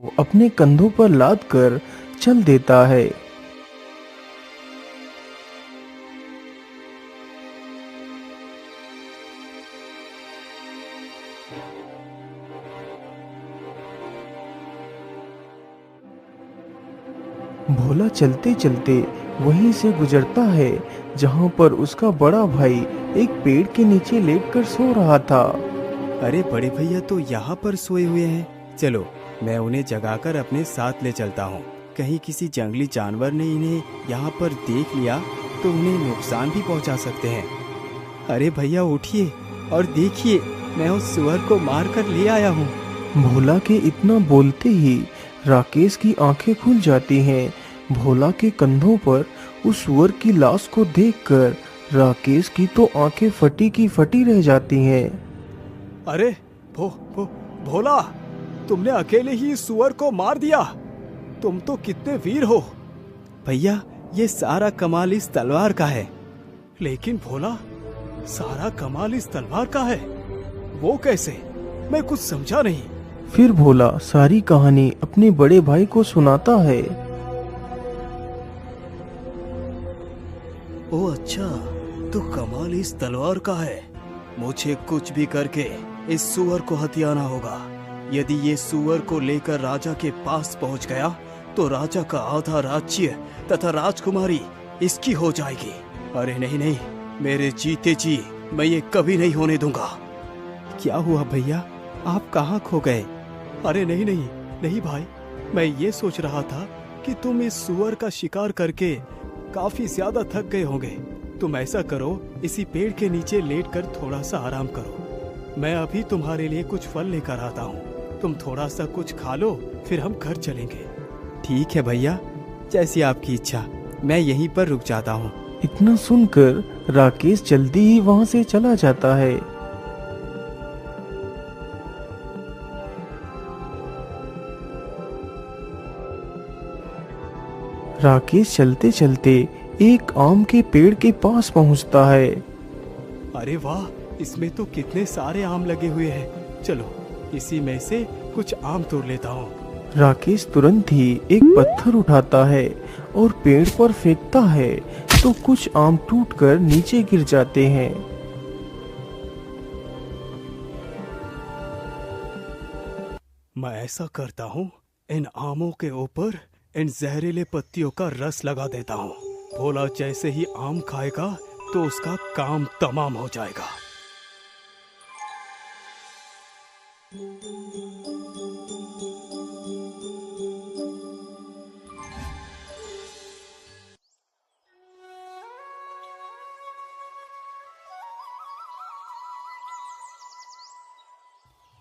वो अपने कंधों पर लाद कर चल देता है। भोला चलते चलते वहीं से गुजरता है जहां पर उसका बड़ा भाई एक पेड़ के नीचे लेटकर सो रहा था। अरे बड़े भैया तो यहाँ पर सोए हुए हैं। चलो मैं उन्हें जगाकर अपने साथ ले चलता हूँ। कहीं किसी जंगली जानवर ने इन्हें यहाँ पर देख लिया तो उन्हें नुकसान भी पहुँचा सकते हैं। अरे भैया उठिए और देखिए, मैं उस सुअर को मार कर ले आया हूँ। भोला के इतना बोलते ही राकेश की आंखें खुल जाती हैं। भोला के कंधों पर उस सुअर की लाश को देखकर राकेश की तो आंखें फटी की फटी रह जाती हैं। अरे भोला, तुमने अकेले ही इस सुअर को मार दिया। तुम तो कितने वीर हो। भैया ये सारा कमाल इस तलवार का है। लेकिन भोला, सारा कमाल इस तलवार का है, वो कैसे? मैं कुछ समझा नहीं। फिर भोला सारी कहानी अपने बड़े भाई को सुनाता है। ओ अच्छा, तो कमाल इस तलवार का है। मुझे कुछ भी करके इस सुअर को हथियाना होगा। यदि ये सुअर को लेकर राजा के पास पहुंच गया तो राजा का आधा राज्य तथा राजकुमारी इसकी हो जाएगी। अरे नहीं नहीं, मेरे जीते जी मैं ये कभी नहीं होने दूंगा। क्या हुआ भैया, आप कहाँ खो गए? अरे नहीं नहीं नहीं भाई, मैं ये सोच रहा था कि तुम इस सुअर का शिकार करके काफी ज्यादा थक गए होंगे। तुम ऐसा करो, इसी पेड़ के नीचे लेटकर थोड़ा सा आराम करो। मैं अभी तुम्हारे लिए कुछ फल लेकर आता हूँ। तुम थोड़ा सा कुछ खा लो, फिर हम घर चलेंगे। ठीक है भैया, जैसी आपकी इच्छा। मैं यहीं पर रुक जाता हूँ। इतना सुनकर राकेश जल्दी ही वहां से चला जाता है। राकेश चलते चलते एक आम के पेड़ के पास पहुंचता है। अरे वाह, इसमें तो कितने सारे आम लगे हुए हैं। चलो इसी में से कुछ आम तोड़ लेता हूँ। राकेश तुरंत ही एक पत्थर उठाता है और पेड़ पर फेंकता है तो कुछ आम टूटकर नीचे गिर जाते हैं। मैं ऐसा करता हूँ, इन आमों के ऊपर इन जहरीले पत्तियों का रस लगा देता हूँ। भोला जैसे ही आम खाएगा तो उसका काम तमाम हो जाएगा।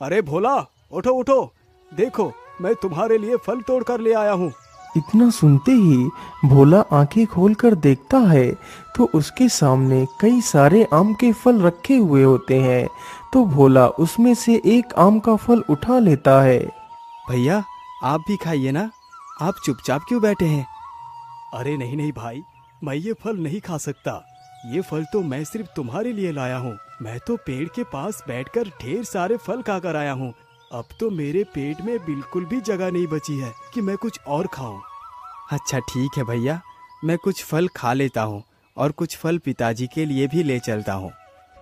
अरे भोला, उठो उठो, देखो मैं तुम्हारे लिए फल तोड़ कर ले आया हूँ। इतना सुनते ही भोला आंखें खोलकर देखता है तो उसके सामने कई सारे आम के फल रखे हुए होते हैं। तो भोला उसमें से एक आम का फल उठा लेता है। भैया आप भी खाइए ना, आप चुपचाप क्यों बैठे हैं? अरे नहीं नहीं भाई, मैं ये फल नहीं खा सकता। ये फल तो मैं सिर्फ तुम्हारे लिए लाया हूँ। मैं तो पेड़ के पास बैठकर ढेर सारे फल खाकर आया हूँ। अब तो मेरे पेट में बिल्कुल भी जगह नहीं बची है कि मैं कुछ और खाऊं। अच्छा ठीक है भैया, मैं कुछ फल खा लेता हूँ और कुछ फल पिताजी के लिए भी ले चलता हूँ।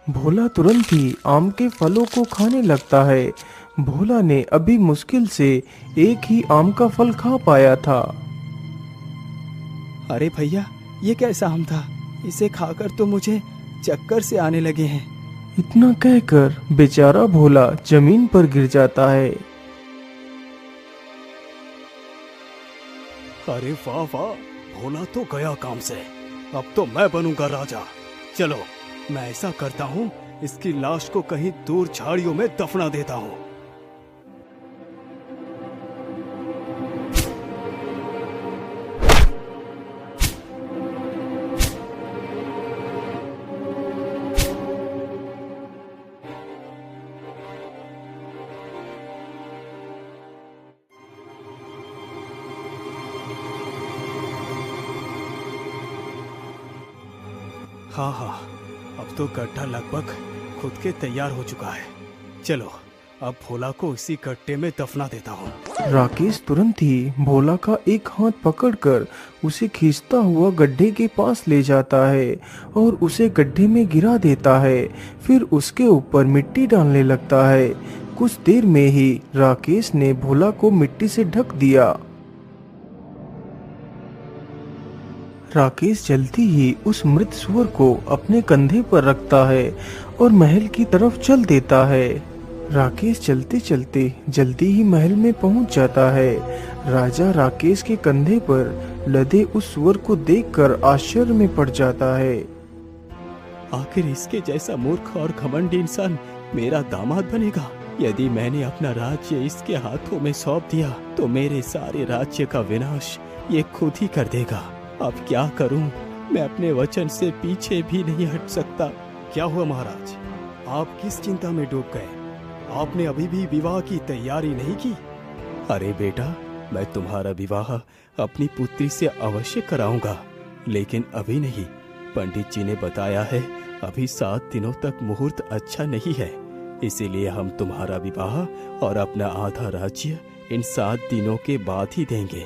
भोला तुरंत ही आम के फलों को खाने लगता है। भोला ने अभी मुश्किल से एक ही आम का फल खा पाया था। अरे भैया, ये कैसा आम था? इसे खाकर तो मुझे चक्कर से आने लगे हैं। इतना कहकर बेचारा भोला जमीन पर गिर जाता है। अरे वाह वाह, भोला तो गया काम से। अब तो मैं बनूंगा राजा। चलो मैं ऐसा करता हूँ, इसकी लाश को कहीं दूर झाड़ियों में दफना देता हूँ। हाँ हाँ, अब तो गड्ढा लगभग खुद के तैयार हो चुका है। चलो अब भोला को इसी गड्ढे में दफना देता हूँ। राकेश तुरंत ही भोला का एक हाथ पकड़कर उसे खींचता हुआ गड्ढे के पास ले जाता है और उसे गड्ढे में गिरा देता है। फिर उसके ऊपर मिट्टी डालने लगता है। कुछ देर में ही राकेश ने भोला को मिट्टी से ढक दिया। राकेश जल्दी ही उस मृत सुअर को अपने कंधे पर रखता है और महल की तरफ चल देता है। राकेश चलते चलते जल्दी ही महल में पहुंच जाता है। राजा राकेश के कंधे पर लदे उस सुअर को देखकर आश्चर्य में पड़ जाता है। आखिर इसके जैसा मूर्ख और घमंडी इंसान मेरा दामाद बनेगा। यदि मैंने अपना राज्य इसके हाथों में सौंप दिया तो मेरे सारे राज्य का विनाश ये खुद ही कर देगा। अब क्या करूं? मैं अपने वचन से पीछे भी नहीं हट सकता। क्या हुआ महाराज? आप किस चिंता में डूब गए? आपने अभी भी विवाह की तैयारी नहीं की? अरे बेटा, मैं तुम्हारा विवाह अपनी पुत्री से अवश्य कराऊंगा, लेकिन अभी नहीं। पंडित जी ने बताया है अभी 7 दिनों तक मुहूर्त अच्छा नहीं है, इसीलिए हम तुम्हारा विवाह और अपना आधा राज्य इन 7 दिनों के बाद ही देंगे।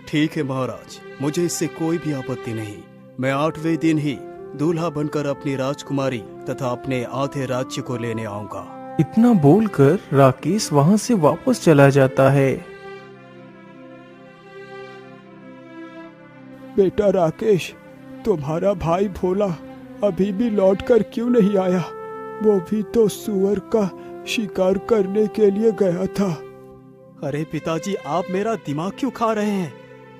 ठीक है महाराज, मुझे इससे कोई भी आपत्ति नहीं। मैं 8वें दिन ही दूल्हा बनकर अपनी राजकुमारी तथा अपने आधे राज्य को लेने आऊंगा। इतना बोलकर राकेश वहां से वापस चला जाता है। बेटा राकेश, तुम्हारा भाई भोला अभी भी लौटकर क्यों नहीं आया? वो भी तो सुअर का शिकार करने के लिए गया था। अरे पिताजी, आप मेरा दिमाग क्यों खा रहे हैं?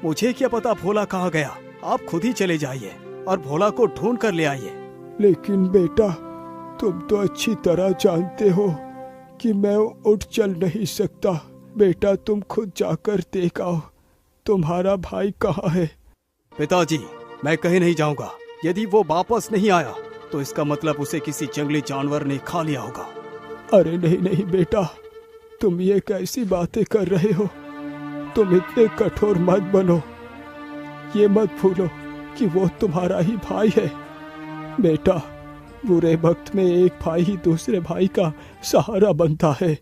मुझे क्या पता भोला कहाँ गया। आप खुद ही चले जाइए और भोला को ढूंढ कर ले आइए। लेकिन बेटा, तुम तो अच्छी तरह जानते हो कि मैं उठ चल नहीं सकता। बेटा, तुम खुद जाकर देख आओ तुम्हारा भाई कहाँ है। पिताजी, मैं कहीं नहीं जाऊंगा। यदि वो वापस नहीं आया तो इसका मतलब उसे किसी जंगली जानवर ने खा लिया होगा। अरे नहीं नहीं बेटा, तुम ये कैसी बातें कर रहे हो? तुम इतने कठोर मत बनो। ये मत भूलो कि वो तुम्हारा ही भाई है। बेटा, बुरे वक्त में एक भाई ही दूसरे भाई का सहारा बनता है।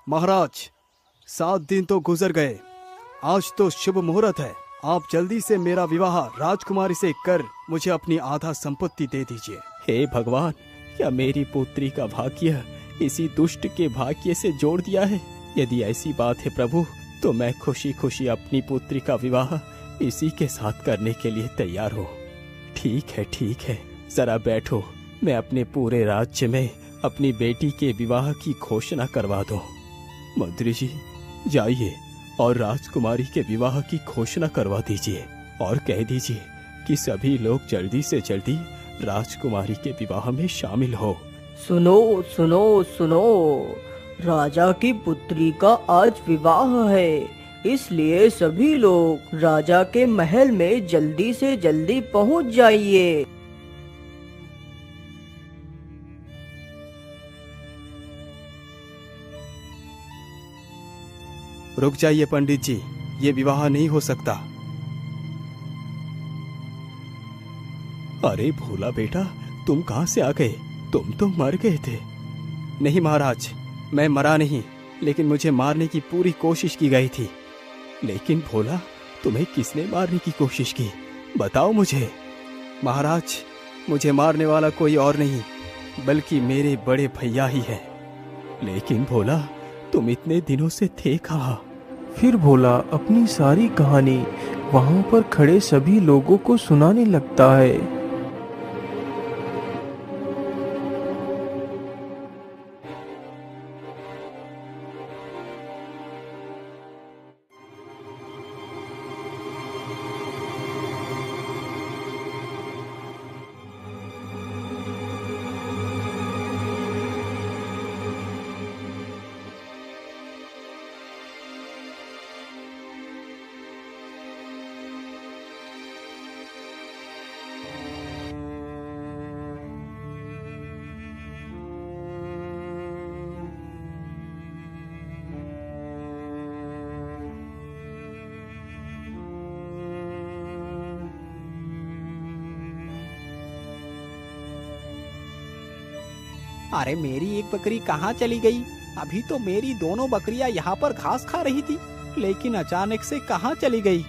महाराज, 7 दिन तो गुजर गए। आज तो शुभ मुहूर्त है। आप जल्दी से मेरा विवाह राजकुमारी से कर मुझे अपनी आधा संपत्ति दे दीजिए। हे भगवान, क्या मेरी पुत्री का भाग्य इसी दुष्ट के भाग्य से जोड़ दिया है? यदि ऐसी बात है प्रभु, तो मैं खुशी खुशी अपनी पुत्री का विवाह इसी के साथ करने के लिए तैयार हूँ। ठीक है, जरा बैठो। मैं अपने पूरे राज्य में अपनी बेटी के विवाह की घोषणा करवा दूं। मंत्री जी, जाइए और राजकुमारी के विवाह की घोषणा करवा दीजिए और कह दीजिए कि सभी लोग जल्दी से जल्दी राजकुमारी के विवाह में शामिल हो। सुनो सुनो सुनो, राजा की पुत्री का आज विवाह है, इसलिए सभी लोग राजा के महल में जल्दी से जल्दी पहुंच जाइए। रुक जाइए पंडित जी, ये विवाह नहीं हो सकता। अरे भोला बेटा, तुम कहाँ से आ गए? तुम तो मर गए थे। नहीं महाराज, मैं मरा नहीं, लेकिन मुझे मारने की पूरी कोशिश की गई थी। लेकिन भोला, तुम्हें किसने मारने की कोशिश की? बताओ मुझे। महाराज, मुझे मारने वाला कोई और नहीं बल्कि मेरे बड़े भैया ही है। लेकिन भोला, तुम इतने दिनों से थे कहाँ? फिर भोला अपनी सारी कहानी वहां पर खड़े सभी लोगों को सुनाने लगता है। अरे मेरी एक बकरी कहाँ चली गई? अभी तो मेरी दोनों बकरियां यहाँ पर घास खा रही थी, लेकिन अचानक से कहाँ चली गई?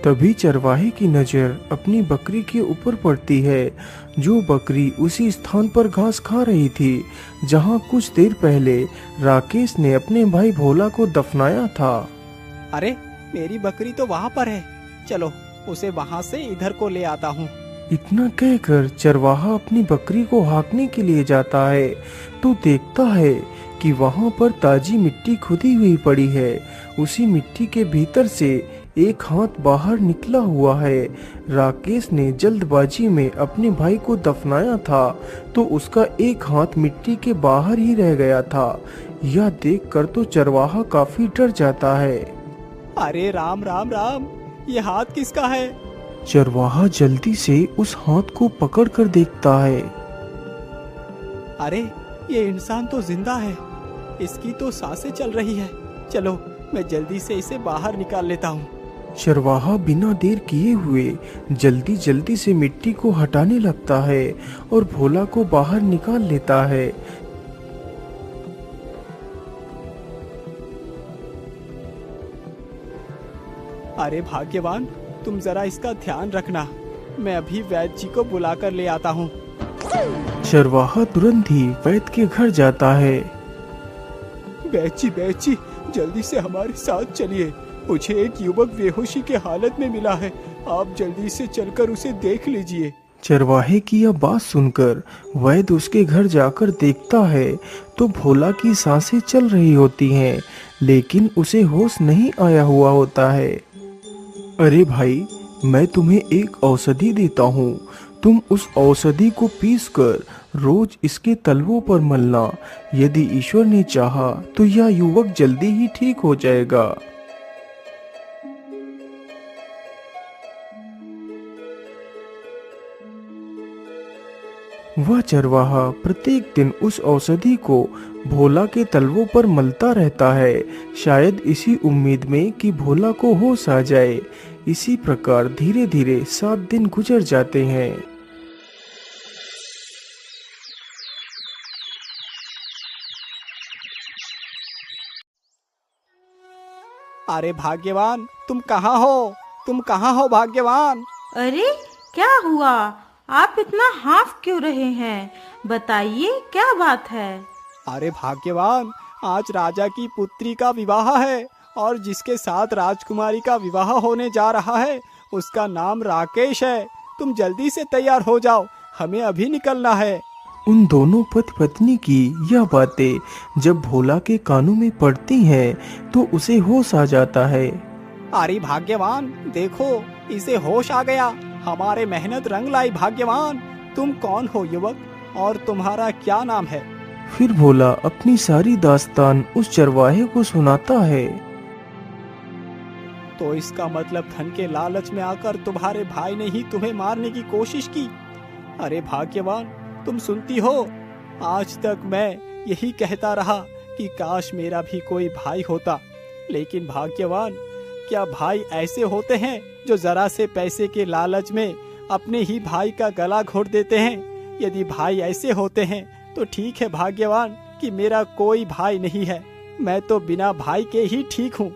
तभी चरवाहे की नजर अपनी बकरी के ऊपर पड़ती है, जो बकरी उसी स्थान पर घास खा रही थी जहाँ कुछ देर पहले राकेश ने अपने भाई भोला को दफनाया था। अरे मेरी बकरी तो वहाँ पर है, चलो उसे वहाँ से इधर को ले आता हूँ। इतना कहकर चरवाहा अपनी बकरी को हाँकने के लिए जाता है तो देखता है कि वहाँ पर ताजी मिट्टी खुदी हुई पड़ी है। उसी मिट्टी के भीतर से एक हाथ बाहर निकला हुआ है। राकेश ने जल्दबाजी में अपने भाई को दफनाया था तो उसका एक हाथ मिट्टी के बाहर ही रह गया था। यह देखकर तो चरवाहा काफी डर जाता है। अरे राम राम राम, ये हाथ किसका है? चरवाहा जल्दी से उस हाथ को पकड़कर देखता है। अरे ये इंसान तो जिंदा है, इसकी तो सांसें चल रही है। चलो मैं जल्दी से इसे बाहर निकाल लेता हूँ। चरवाहा बिना देर किए हुए जल्दी जल्दी से मिट्टी को हटाने लगता है और भोला को बाहर निकाल लेता है। अरे भाग्यवान, तुम जरा इसका ध्यान रखना, मैं अभी वैद्य जी को बुलाकर ले आता हूँ। चरवाहा तुरंत ही वैद्य के घर जाता है। वैद्य जी, जल्दी से हमारे साथ चलिए। मुझे एक युवक बेहोशी के हालत में मिला है, आप जल्दी से चलकर उसे देख लीजिए। चरवाहे की यह बात सुनकर वैद्य उसके घर जाकर देखता है तो भोला की सांसें चल रही होती हैं, लेकिन उसे होश नहीं आया हुआ होता है। अरे भाई, मैं तुम्हें एक औषधि देता हूँ, तुम उस औषधि को पीसकर रोज इसके तलवों पर मलना। यदि ईश्वर ने चाहा तो यह युवक जल्दी ही ठीक हो जाएगा। वह चरवाहा प्रत्येक दिन उस औषधि को भोला के तलवों पर मलता रहता है, शायद इसी उम्मीद में कि भोला को होश आ जाए। इसी प्रकार धीरे धीरे 7 दिन गुजर जाते हैं। अरे भाग्यवान, तुम कहाँ हो? तुम कहाँ हो भाग्यवान? अरे क्या हुआ? आप इतना हाफ क्यों रहे हैं? बताइए क्या बात है? अरे भाग्यवान, आज राजा की पुत्री का विवाह है और जिसके साथ राजकुमारी का विवाह होने जा रहा है उसका नाम राकेश है। तुम जल्दी से तैयार हो जाओ, हमें अभी निकलना है। उन दोनों पति पत्नी की यह बातें जब भोला के कानों में पड़ती हैं तो उसे होश आ जाता है। अरे भाग्यवान, देखो इसे होश आ गया, हमारे मेहनत रंग लाई। भाग्यवान, तुम कौन हो युवक, और तुम्हारा क्या नाम है? फिर भोला अपनी सारी दास्तान उस चरवाहे को सुनाता है। तो इसका मतलब धन के लालच में आकर तुम्हारे भाई ने ही तुम्हें मारने की कोशिश की। अरे भाग्यवान, तुम सुनती हो, आज तक मैं यही कहता रहा कि काश मेरा भी कोई भाई होता, लेकिन भाग्यवान, क्या भाई ऐसे होते हैं जो जरा से पैसे के लालच में अपने ही भाई का गला घोट देते हैं? यदि भाई ऐसे होते हैं तो ठीक है भाग्यवान कि मेरा कोई भाई नहीं है, मैं तो बिना भाई के ही ठीक हूँ।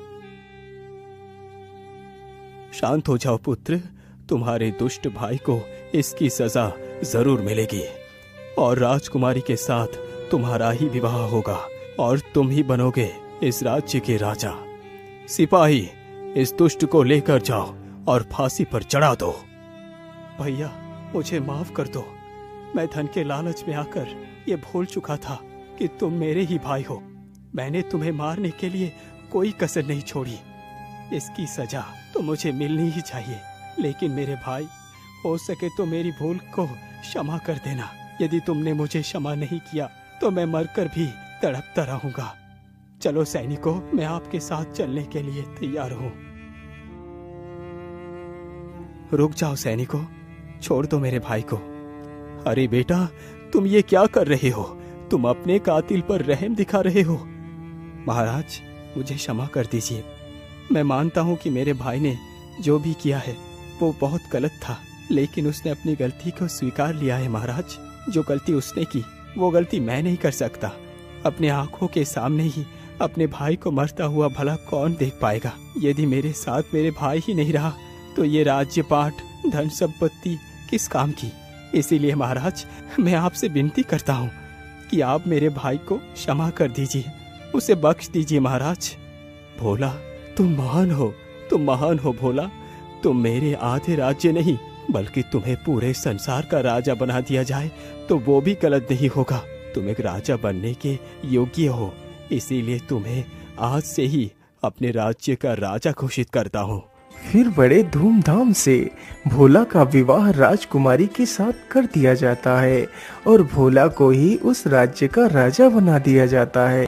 शांत हो जाओ पुत्र, तुम्हारे दुष्ट भाई को इसकी सजा जरूर मिलेगी और राजकुमारी के साथ तुम्हारा ही विवाह होगा और तुम ही बनोगे इस राज्य के राजा। सिपाही, इस दुष्ट को लेकर जाओ और फांसी पर चढ़ा दो। भैया, मुझे माफ कर दो, मैं धन के लालच में आकर ये भूल चुका था कि तुम मेरे ही भाई हो। मैंने तुम्हें मारने के लिए कोई कसर नहीं छोड़ी। इसकी सजा तो मुझे मिलनी ही चाहिए, लेकिन मेरे भाई, हो सके तो मेरी भूल को क्षमा कर देना। यदि तुमने मुझे क्षमा नहीं किया तो मैं मरकर भी तड़पता रहूंगा। चलो सैनिकों, मैं आपके साथ चलने के लिए तैयार हूँ। रुक जाओ सैनिकों, छोड़ दो मेरे भाई को। अरे बेटा, तुम ये क्या कर रहे हो? तुम अपने कातिल पर रहम दिखा रहे हो। महाराज, मुझे क्षमा कर दीजिए। मैं मानता हूँ कि मेरे भाई ने जो भी किया है वो बहुत गलत था, लेकिन उसने अपनी गलती को स्वीकार लिया है। महाराज, जो गलती उसने की वो गलती मैं नहीं कर सकता। अपने आंखों के सामने ही अपने भाई को मरता हुआ भला कौन देख पाएगा। यदि मेरे साथ मेरे भाई ही नहीं रहा तो ये राज्य पाठ धन संपत्ति किस काम की। इसीलिए महाराज, मैं आपसे विनती करता हूँ कि आप मेरे भाई को क्षमा कर दीजिए, उसे बख्श दीजिए महाराज। भोला, तुम महान हो भोला। तुम मेरे आधे राज्य नहीं बल्कि तुम्हें पूरे संसार का राजा बना दिया जाए तो वो भी गलत नहीं होगा। तुम एक राजा बनने के योग्य हो, इसीलिए तुम्हें आज से ही अपने राज्य का राजा घोषित करता हूँ। फिर बड़े धूमधाम से भोला का विवाह राजकुमारी के साथ कर दिया जाता है और भोला को ही उस राज्य का राजा बना दिया जाता है।